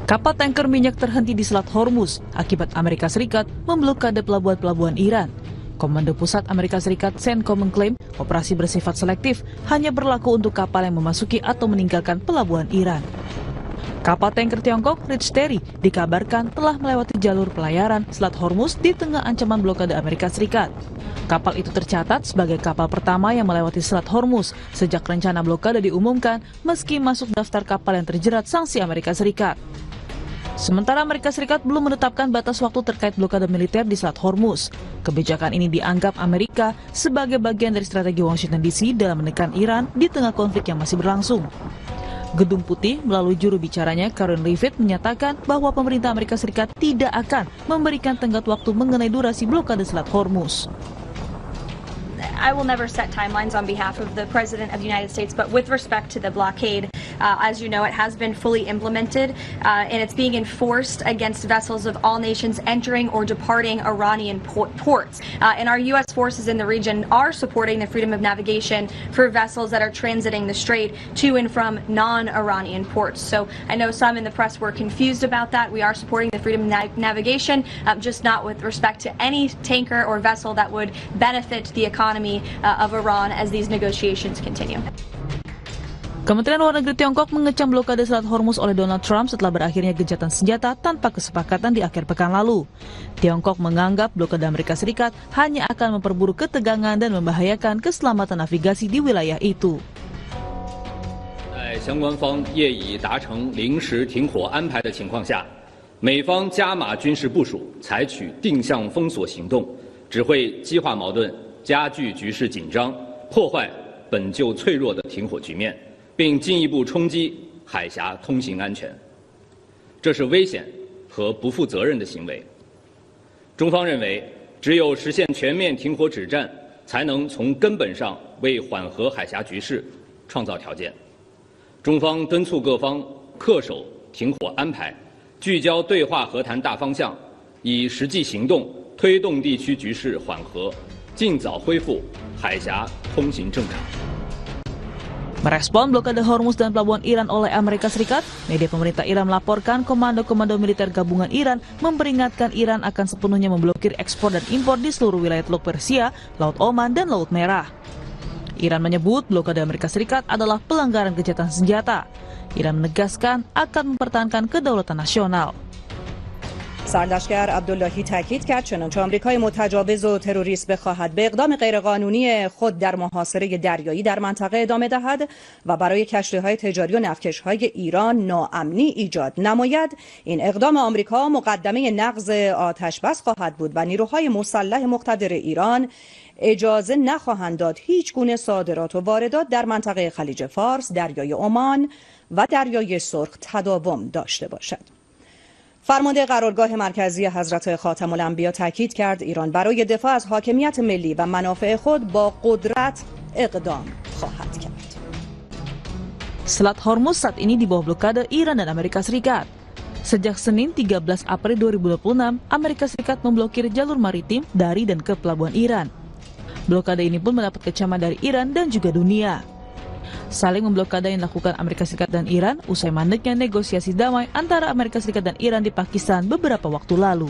Kapal tanker minyak terhenti di Selat Hormuz akibat Amerika Serikat memblokade pelabuhan-pelabuhan Iran. Komando Pusat Amerika Serikat CENTCOM mengklaim operasi bersifat selektif hanya berlaku untuk kapal yang memasuki atau meninggalkan pelabuhan Iran. Kapal tanker Tiongkok Rich Terry dikabarkan telah melewati jalur pelayaran Selat Hormuz di tengah ancaman blokade Amerika Serikat. Kapal itu tercatat sebagai kapal pertama yang melewati Selat Hormuz sejak rencana blokade diumumkan meski masuk daftar kapal yang terjerat sanksi Amerika Serikat. Sementara Amerika Serikat belum menetapkan batas waktu terkait blokade militer di Selat Hormuz. Kebijakan ini dianggap Amerika sebagai bagian dari strategi Washington DC dalam menekan Iran di tengah konflik yang masih berlangsung. Gedung Putih melalui juru bicaranya Karen Leavitt menyatakan bahwa pemerintah Amerika Serikat tidak akan memberikan tenggat waktu mengenai durasi blokade Selat Hormuz. I will never set timelines on behalf of the President of the United States, but with respect to the blockade, as you know, it has been fully implemented and it's being enforced against vessels of all nations entering or departing Iranian ports. And our U.S. forces in the region are supporting the freedom of navigation for vessels that are transiting the strait to and from non-Iranian ports. So I know some in the press were confused about that. We are supporting the freedom of navigation, just not with respect to any tanker or vessel that would benefit the economy of Iran as these negotiations continue. Kementerian Luar Negeri Tiongkok mengecam blokade Selat Hormuz oleh Donald Trump setelah berakhirnya gencatan senjata tanpa kesepakatan di akhir pekan lalu. Tiongkok menganggap blokade Amerika Serikat hanya akan memperburuk ketegangan dan membahayakan keselamatan navigasi di wilayah itu. 在相关方业已达成临时停火安排的情况下，美方加码军事部署，采取定向封锁行动，只会激化矛盾，加剧局势紧张，破坏本就脆弱的停火局面，并进一步冲击海峡通行安全。这是危险和不负责任的行为。中方认为，只有实现全面停火止战，才能从根本上为缓和海峡局势创造条件。中方敦促各方恪守停火安排，聚焦对话和谈大方向，以实际行动推动地区局势缓和，尽早恢复海峡通行正常。 Merespon blokade Hormuz dan pelabuhan Iran oleh Amerika Serikat, media pemerintah Iran melaporkan komando-komando militer gabungan Iran memperingatkan Iran akan sepenuhnya memblokir ekspor dan impor di seluruh wilayah Teluk Persia, Laut Oman, dan Laut Merah. Iran menyebut blokade Amerika Serikat adalah pelanggaran gencatan senjata. Iran menegaskan akan mempertahankan kedaulatan nasional. سرلشکر عبداللهی تاکید کرد چنانچه آمریکای متجاوز و تروریست بخواهد به اقدام غیرقانونی خود در محاصره دریایی در منطقه ادامه دهد و برای کشتی‌های تجاری و نفتکش‌های ایران ناامنی ایجاد نماید، این اقدام آمریکا مقدمه نقض آتش‌بس خواهد بود و نیروهای مسلح مقتدر ایران اجازه نخواهند داد هیچ گونه صادرات و واردات در منطقه خلیج فارس، دریای عمان و دریای سرخ تداوم داشته باشد. فرمانده قرارگاه مرکزی حضرت خاتم الانبیا تاکید کرد ایران برای دفاع از حاکمیت ملی و منافع خود با قدرت اقدام خواهد کرد. Selat Hormuz saat ini di bawah blokade Iran dan Amerika Serikat. Sejak Senin 13 April 2026, Amerika Serikat memblokir jalur maritim dari dan ke pelabuhan Iran. Blokade ini pun mendapat kecaman dari Iran dan juga dunia. Saling memblokade yang dilakukan Amerika Serikat dan Iran usai mandeknya negosiasi damai antara Amerika Serikat dan Iran di Pakistan beberapa waktu lalu.